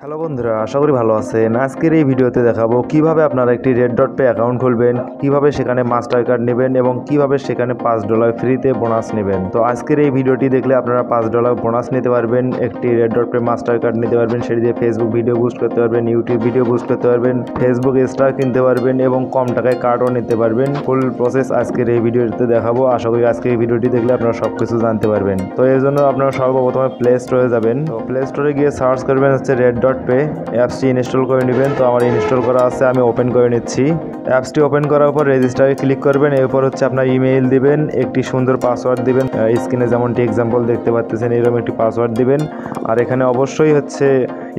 Hello বন্ধুরা, আশা করি ভালো আছেন। আজকের এই ভিডিওতে দেখাবো কিভাবে আপনারা একটি রেড ডট পে অ্যাকাউন্ট খুলবেন, কিভাবে সেখানে মাস্টার কার্ড নেবেন এবং কিভাবে সেখানে $5 ফ্রিতে বোনাস নেবেন। তো আজকের এই ভিডিওটি দেখলে আপনারা $5 বোনাস নিতে পারবেন, একটি red dot pay master card নিতে পারবেন, সেটি দিয়ে ফেসবুক ভিডিও বুস্ট করতে পারবেন, ইউটিউব ভিডিও বুস্ট করতে পারবেন, ফেসবুক স্টার কিনতে পারবেন এবং কম টাকায় কার্ডও নিতে পারবেন। ফুল প্রসেস আজকের এই ভিডিওতে দেখাবো। আশা করি আজকে এই ভিডিওটি দেখলে আপনারা সব কিছু জানতে পারবেন। তো এর জন্য আপনারা সর্বপ্রথমে প্লে স্টোরে যাবেন। তো প্লে স্টোরে গিয়ে সার্চ করবেন হচ্ছে রেড ডট পে, অ্যাপসটি ইনস্টল করে নেবেন। তো আমার ইনস্টল করা আছে, আমি ওপেন করে নিচ্ছি। অ্যাপসটি ওপেন করার পর রেজিস্টারে ক্লিক করবেন। এরপর হচ্ছে আপনার ইমেইল দিবেন, একটি সুন্দর পাসওয়ার্ড দিবেন। স্ক্রিনে যেমনটি এক্সাম্পল দেখতে পাচ্ছেন এরকম একটি পাসওয়ার্ড দিবেন। আর এখানে অবশ্যই হচ্ছে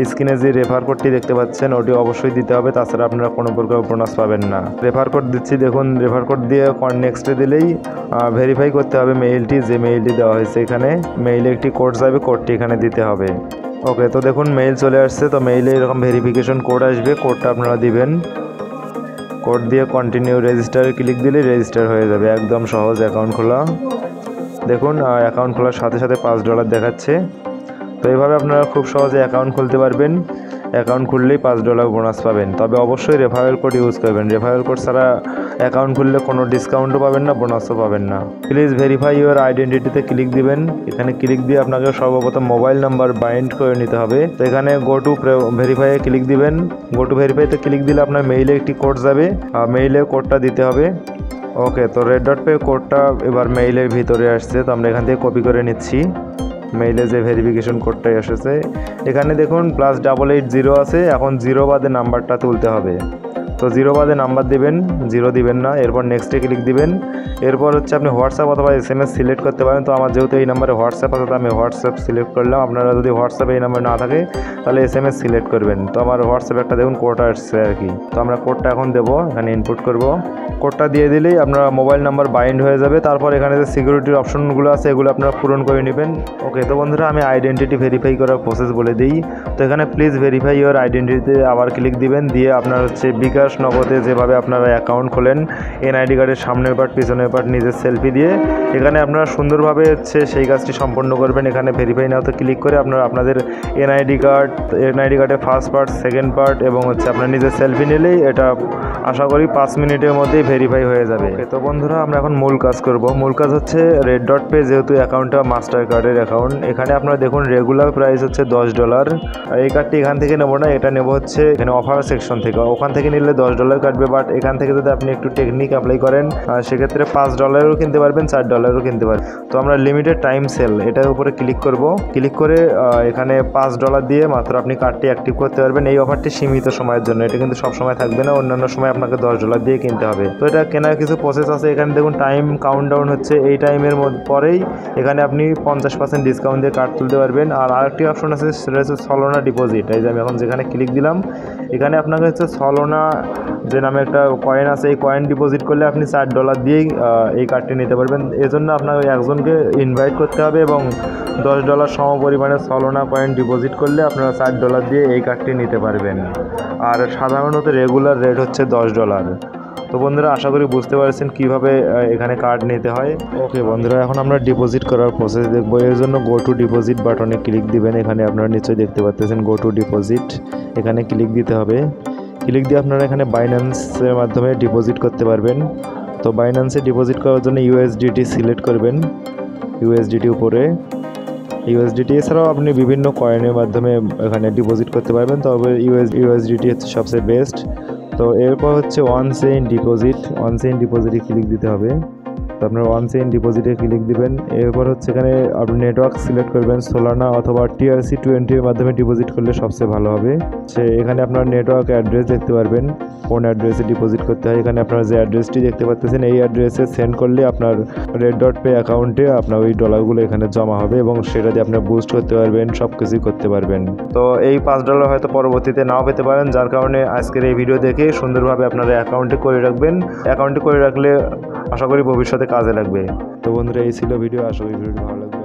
স্ক্রিনে যে রেফার কোডটি দেখতে পাচ্ছেন ওটি অবশ্যই দিতে হবে, তাছাড়া আপনারা কোনো প্রকার বোনাস পাবেন না। রেফার কোড দিচ্ছি, দেখুন রেফার কোড দিয়ে নেক্সটে দিলেই ভেরিফাই করতে হবে মেইলটি, যে মেইলটি দেওয়া হয়েছে এখানে মেইলে একটি কোড যাবে, কোডটি এখানে দিতে হবে। ওকে, তো দেখুন মেইল চলে আসছে। তো মেইলে এরকম ভেরিফিকেশন কোড আসবে, কোডটা আপনারা দিবেন। কোড দিয়ে কন্টিনিউ রেজিস্টারে ক্লিক দিলে রেজিস্টার হয়ে যাবে। একদম সহজ অ্যাকাউন্ট খোলা। দেখুন অ্যাকাউন্ট খোলার সাথে সাথে $5 দেখাচ্ছে। তো এইভাবে আপনারা খুব সহজে অ্যাকাউন্ট খুলতে পারবেন। অ্যাকাউন্ট খুললেই $5 বোনাস পাবেন, তবে অবশ্যই রেফারেল কোড ইউজ করবেন। রেফারেল কোড ছাড়া অ্যাকাউন্ট খুললে কোনো ডিসকাউন্টও পাবেন না, বোনাসও পাবেন না। প্লিজ ভেরিফাই ইউর আইডেন্টিটিতে ক্লিক দিবেন। এখানে ক্লিক দিয়ে আপনাকে সর্বপ্রথম মোবাইল নাম্বার বাইন্ড করে নিতে হবে। তো এখানে গো টু ভেরিফাইয়ে ক্লিক দিবেন। গো টু ভেরিফাইতে ক্লিক দিলে আপনার মেইলে একটি কোড যাবে, মেইলে কোডটা দিতে হবে। ওকে, তো রেড ডট পে কোডটা এবার মেইলের ভিতরে আসছে। তো আমরা এখান থেকে কপি করে নিচ্ছি। মেইলে যে ভেরিফিকেশন কোডটাই এসেছে, এখানে দেখুন +880 আছে। এখন 0 বাদে নাম্বারটা তুলতে হবে। তো 0 বাদে নাম্বার দিবেন, 0 দিবেন না। এরপর নেক্সটে ক্লিক দিবেন। এরপর হচ্ছে আপনি হোয়াটসঅ্যাপ অথবা SMS সিলেক্ট করতে পারেন। তো আমার যেহেতু এই নাম্বারে হোয়াটসঅ্যাপ আছে, তো আমি হোয়াটসঅ্যাপ সিলেক্ট করলাম। আপনারা যদি হোয়াটসঅ্যাপে এই নাম্বার না থাকে তাহলে SMS সিলেক্ট করবেন। তো আমার হোয়াটসঅ্যাপে একটা দেখুন কোড আসছে আর কি। তো আমরা কোডটা এখন দেবো, এখানে ইনপুট করব। কোডটা দিয়ে দিলেই আপনার মোবাইল নাম্বার বাইন্ড হয়ে যাবে। তারপর এখানে যে সিকিউরিটির অপশনগুলো আছে এগুলো আপনারা পূরণ করে নেবেন। ওকে, তো বন্ধুরা আমি আইডেন্টিটি ভেরিফাই করার প্রসেস বলে দিই। তো এখানে প্লিজ ভেরিফাই ইউর আইডেন্টিটিতে আবার ক্লিক দিবেন। দিয়ে আপনার হচ্ছে বিকাশ নগদে যেভাবে আপনারা অ্যাকাউন্ট খোলেন, NID কার্ডের সামনের পার্ট পিছনের পার্ট নিজের সেলফি দিয়ে এখানে আপনারা সুন্দরভাবে হচ্ছে সেই কাজটি সম্পন্ন করবেন। এখানে ভেরিফাই নাওতে ক্লিক করে আপনারা আপনাদের NID কার্ডের ফার্স্ট পার্ট, সেকেন্ড পার্ট এবং হচ্ছে আপনার নিজের সেলফি নিলেই এটা আশা করি 5 মিনিটের মধ্যেই ভেরিফাই হয়ে যাবে। তো বন্ধুরা আমরা এখন মূল কাজ করব। মূল কাজ হচ্ছে রেড ডট পে যেহেতু অ্যাকাউন্টটা মাস্টার কার্ডের অ্যাকাউন্ট, এখানে আপনারা দেখুন রেগুলার প্রাইস হচ্ছে $10। এই কার্ডটি এখান থেকে নেবো না, এটা নেবো হচ্ছে এখানে অফার সেকশন থেকে। ওখান থেকে নিলে $10 কাটবে, বাট এখান থেকে যদি আপনি একটু টেকনিক অ্যাপ্লাই করেন সেক্ষেত্রে $5 কিনতে পারবেন, $4 কিনতে পারবেন। তো আমরা লিমিটেড টাইম সেল এটার উপরে ক্লিক করব। ক্লিক করে এখানে $5 দিয়ে মাত্র আপনি কার্ডটি অ্যাক্টিভ করতে পারবেন। এই অফারটি সীমিত সময়ের জন্য, এটা কিন্তু সব সময় থাকবে না, অন্যান্য সময় আপনাকে $10 দিয়ে কিনতে হবে। তো এটা কেনার কিছু প্রসেস আছে। এখানে দেখুন টাইম কাউন্টডাউন হচ্ছে, এই টাইমের পরেই এখানে আপনি 50% ডিসকাউন্ট দিয়ে কার্ড তুলতে পারবেন। আর আরেকটি অপশন আছে, সেটা হচ্ছে সলোনা ডিপোজিট। এই যে আমি এখন যেখানে ক্লিক দিলাম এখানে আপনাকে হচ্ছে সলোনা যে নামে একটা কয়েন আছে, এই কয়েন ডিপোজিট করলে আপনি $4 দিয়েই এই কার্ডটি নিতে পারবেন। এজন্য আপনাকে একজনকে ইনভাইট করতে হবে এবং $10 সম পরিমাণে সলোনা কয়েন ডিপোজিট করলে আপনারা $4 দিয়ে এই কার্ডটি নিতে পারবেন। আর সাধারণত রেগুলার রেট হচ্ছে $10। তো বন্ধুরা আশা করি বুঝতে পারছেন কিভাবে এখানে কার্ড নিতে হয়। ওকে বন্ধুরা, এখন আমরা ডিপোজিট করার প্রসেস দেখবো। এর জন্য গো টু ডিপোজিট বাটনে ক্লিক দিবেন। এখানে আপনারা নিশ্চয়ই দেখতে পাচ্ছেন গো টু ডিপোজিট, এখানে ক্লিক দিতে হবে। ক্লিক দিয়ে আপনারা এখানে বাইন্যান্সের মাধ্যমে ডিপোজিট করতে পারবেন। তো বাইন্যান্সে ডিপোজিট করার জন্য USDT সিলেক্ট করবেন, USDT উপরে। USDT এছাড়াও আপনি বিভিন্ন কয়েনের মাধ্যমে এখানে ডিপোজিট করতে পারবেন, তবে USDT হচ্ছে সবচেয়ে বেস্ট। তো এরপর হচ্ছে ওয়ান চেইন ডিপোজিটে ক্লিক দিতে হবে। তো আপনার ওয়ান চেইন ডিপোজিটে ক্লিক দিবেন। এরপর হচ্ছে এখানে আপনি নেটওয়ার্ক সিলেক্ট করবেন, সোলানা অথবা TRC20 এর মাধ্যমে ডিপোজিট করলে সবচেয়ে ভালো হবে। এখানে আপনার নেটওয়ার্ক অ্যাড্রেস দেখতে পারবেন, কোন অ্যাড্রেসে ডিপোজিট করতে হয়। এখানে আপনার যে অ্যাড্রেসটি দেখতে পাচ্ছেন এই অ্যাড্রেসে সেন্ড করলে আপনার রেড ডট পে অ্যাকাউন্টে আপনার ওই ডলারগুলো এখানে জমা হবে এবং সেটা দিয়ে আপনি বুস্ট করতে পারবেন, সব কিছুই করতে পারবেন। তো এই $5 হয়তো পরবর্তীতে নাও পেতে পারেন, যার কারণে আজকের এই ভিডিও দেখে সুন্দরভাবে আপনারা অ্যাকাউন্টে করে রাখবেন। অ্যাকাউন্টে করে রাখলে আশা করি ভবিষ্যতে কাজে লাগবে। তো বন্ধুরা এই ছিল ভিডিও, আশা করি ভিডিওটি ভালো লাগবে।